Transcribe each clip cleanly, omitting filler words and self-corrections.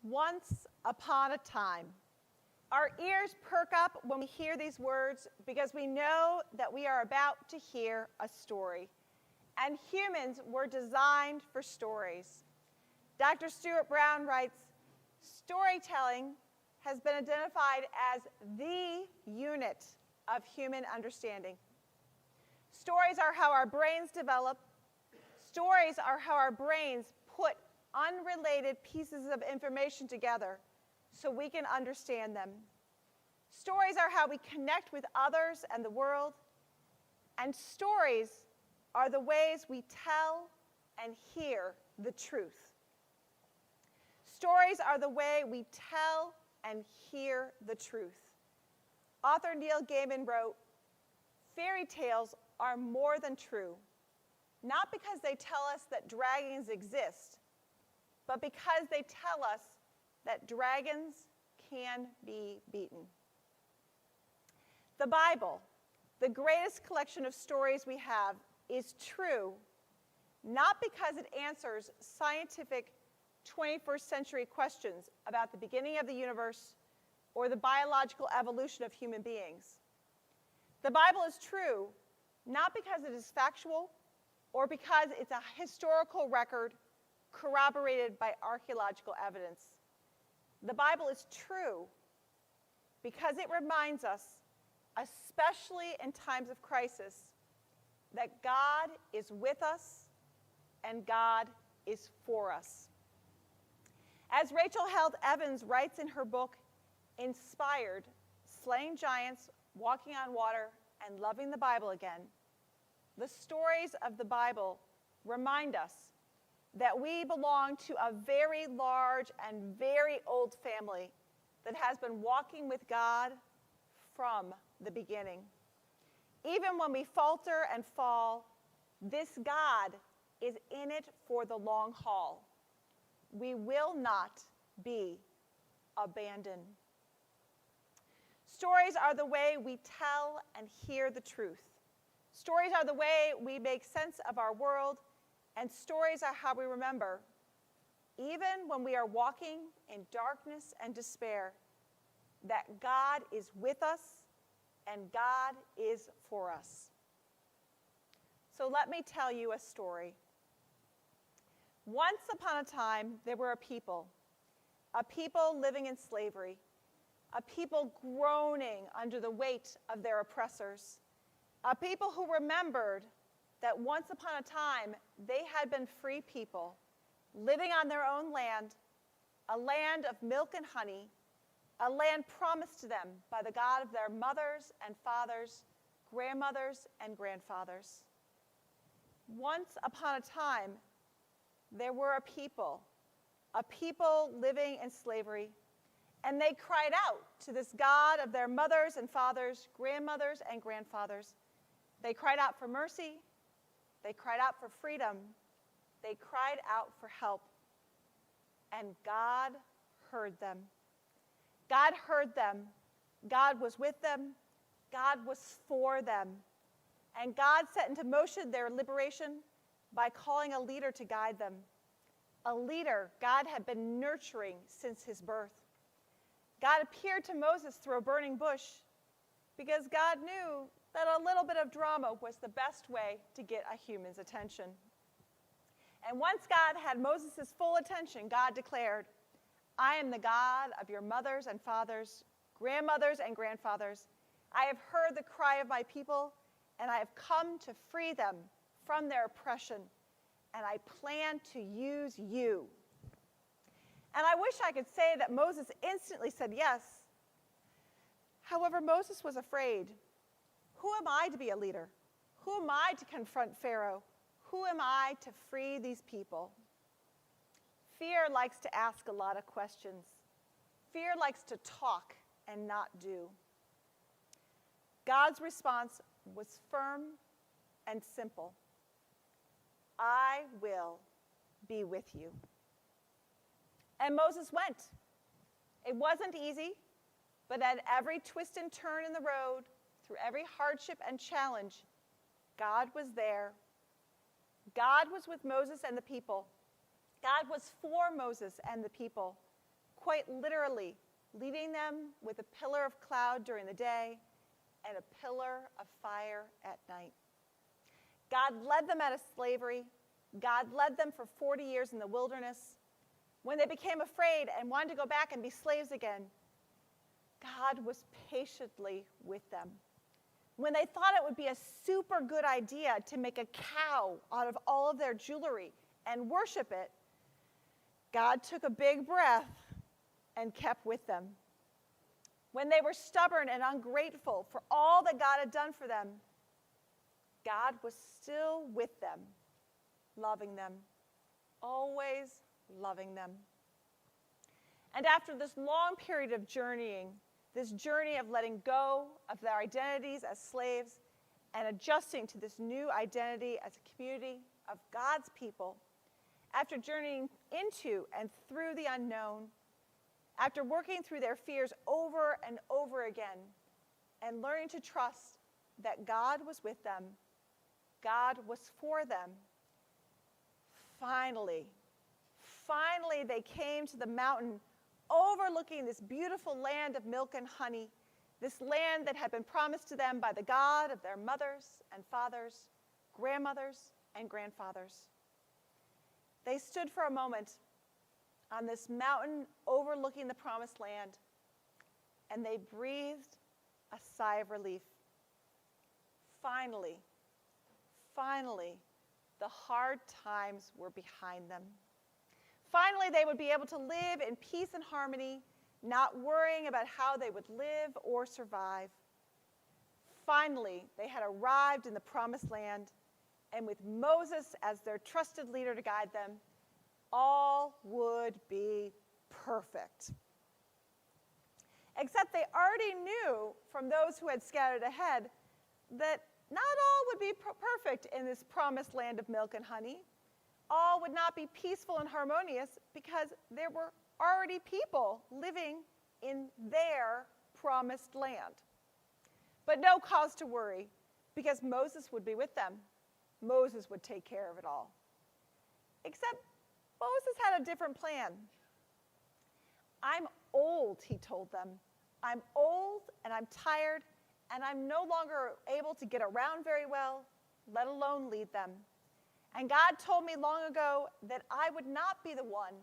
Once upon a time. Our ears perk up when we hear these words because we know that we are about to hear a story. And humans were designed for stories. Dr. Stuart Brown writes, storytelling has been identified as the unit of human understanding. Stories are how our brains develop. Stories are how our brains put unrelated pieces of information together so we can understand them. Stories are how we connect with others and the world. And stories are the ways we tell and hear the truth. Stories are the way we tell and hear the truth. Author Neil Gaiman wrote, "Fairy tales are more than true, not because they tell us that dragons exist, but because they tell us that dragons can be beaten." The Bible, the greatest collection of stories we have, is true, not because it answers scientific 21st century questions about the beginning of the universe or the biological evolution of human beings. The Bible is true, not because it is factual or because it's a historical record corroborated by archaeological evidence. The Bible is true because it reminds us, especially in times of crisis, that God is with us and God is for us. As Rachel Held Evans writes in her book, Inspired, Slaying Giants, Walking on Water, and Loving the Bible Again, the stories of the Bible remind us that we belong to a very large and very old family that has been walking with God from the beginning. Even when we falter and fall, this God is in it for the long haul. We will not be abandoned. Stories are the way we tell and hear the truth. Stories are the way we make sense of our world, and stories are how we remember, even when we are walking in darkness and despair, that God is with us and God is for us. So let me tell you a story. Once upon a time, there were a people living in slavery, a people groaning under the weight of their oppressors, a people who remembered that once upon a time they had been free people, living on their own land, a land of milk and honey, a land promised to them by the God of their mothers and fathers, grandmothers and grandfathers. Once upon a time, there were a people living in slavery, and they cried out to this God of their mothers and fathers, grandmothers and grandfathers. They cried out for mercy. They cried out for freedom. They cried out for help. And God heard them. God heard them. God was with them. God was for them. And God set into motion their liberation by calling a leader to guide them. A leader God had been nurturing since his birth. God appeared to Moses through a burning bush because God knew that a little bit of drama was the best way to get a human's attention. And once God had Moses' full attention, God declared, "I am the God of your mothers and fathers, grandmothers and grandfathers. I have heard the cry of my people, and I have come to free them from their oppression, and I plan to use you." And I wish I could say that Moses instantly said yes. However, Moses was afraid. Who am I to be a leader? Who am I to confront Pharaoh? Who am I to free these people? Fear likes to ask a lot of questions. Fear likes to talk and not do. God's response was firm and simple. "I will be with you." And Moses went. It wasn't easy, but at every twist and turn in the road, through every hardship and challenge, God was there. God was with Moses and the people. God was for Moses and the people, quite literally leading them with a pillar of cloud during the day and a pillar of fire at night. God led them out of slavery. God led them for 40 years in the wilderness. When they became afraid and wanted to go back and be slaves again, God was patiently with them. When they thought it would be a super good idea to make a cow out of all of their jewelry and worship it, God took a big breath and kept with them. When they were stubborn and ungrateful for all that God had done for them, God was still with them, loving them, always loving them. And after this long period of journeying, this journey of letting go of their identities as slaves and adjusting to this new identity as a community of God's people, after journeying into and through the unknown, after working through their fears over and over again, and learning to trust that God was with them, God was for them, finally they came to the mountain overlooking this beautiful land of milk and honey, this land that had been promised to them by the God of their mothers and fathers, grandmothers and grandfathers. They stood for a moment on this mountain overlooking the promised land, and they breathed a sigh of relief. Finally, the hard times were behind them. Finally, they would be able to live in peace and harmony, not worrying about how they would live or survive. Finally, they had arrived in the promised land, and with Moses as their trusted leader to guide them, all would be perfect. Except they already knew from those who had scattered ahead that not all would be perfect in this promised land of milk and honey. All would not be peaceful and harmonious because there were already people living in their promised land. But no cause to worry, because Moses would be with them. Moses would take care of it all. Except Moses had a different plan. I'm old, he told them. I'm old and I'm tired and I'm no longer able to get around very well, let alone lead them. And God told me long ago that I would not be the one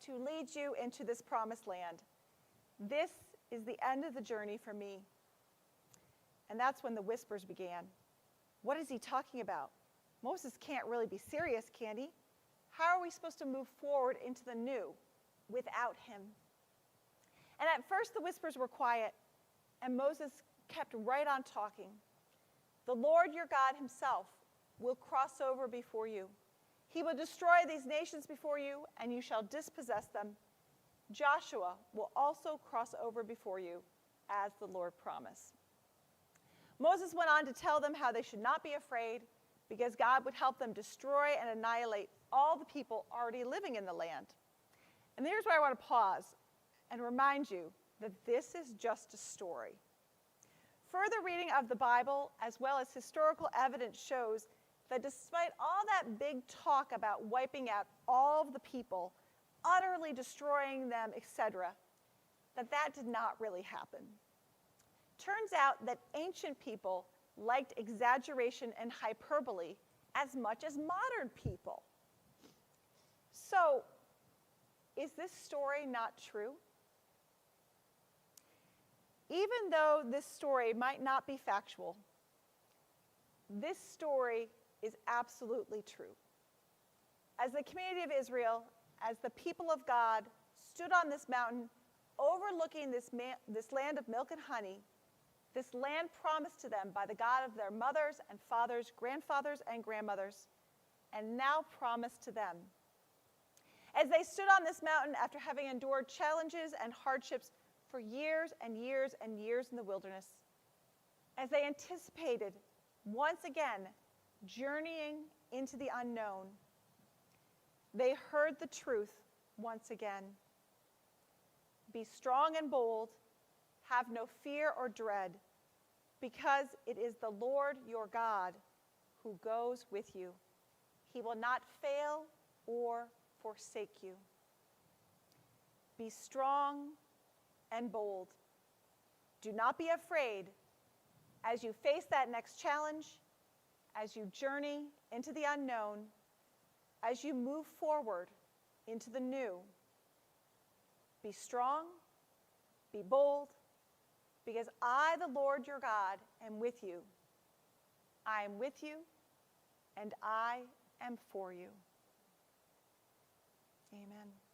to lead you into this promised land. This is the end of the journey for me. And that's when the whispers began. What is he talking about? Moses can't really be serious, can he? How are we supposed to move forward into the new without him? And at first the whispers were quiet, and Moses kept right on talking. The Lord your God himself will cross over before you. He will destroy these nations before you, and you shall dispossess them. Joshua will also cross over before you, as the Lord promised. Moses went on to tell them how they should not be afraid, because God would help them destroy and annihilate all the people already living in the land. And here's where I want to pause and remind you that this is just a story. Further reading of the Bible, as well as historical evidence, shows that despite all that big talk about wiping out all of the people, utterly destroying them, etc., that did not really happen. Turns out that ancient people liked exaggeration and hyperbole as much as modern people. So, is this story not true? Even though this story might not be factual, this story is absolutely true. As the community of Israel, as the people of God stood on this mountain overlooking this land of milk and honey, this land promised to them by the God of their mothers and fathers, grandfathers and grandmothers, and now promised to them. As they stood on this mountain after having endured challenges and hardships for years and years and years in the wilderness, as they anticipated once again journeying into the unknown, they heard the truth once again. Be strong and bold, have no fear or dread, because it is the Lord your God who goes with you. He will not fail or forsake you. Be strong and bold. Do not be afraid as you face that next challenge, as you journey into the unknown, as you move forward into the new. Be strong, be bold, because I, the Lord your God, am with you. I am with you, and I am for you. Amen.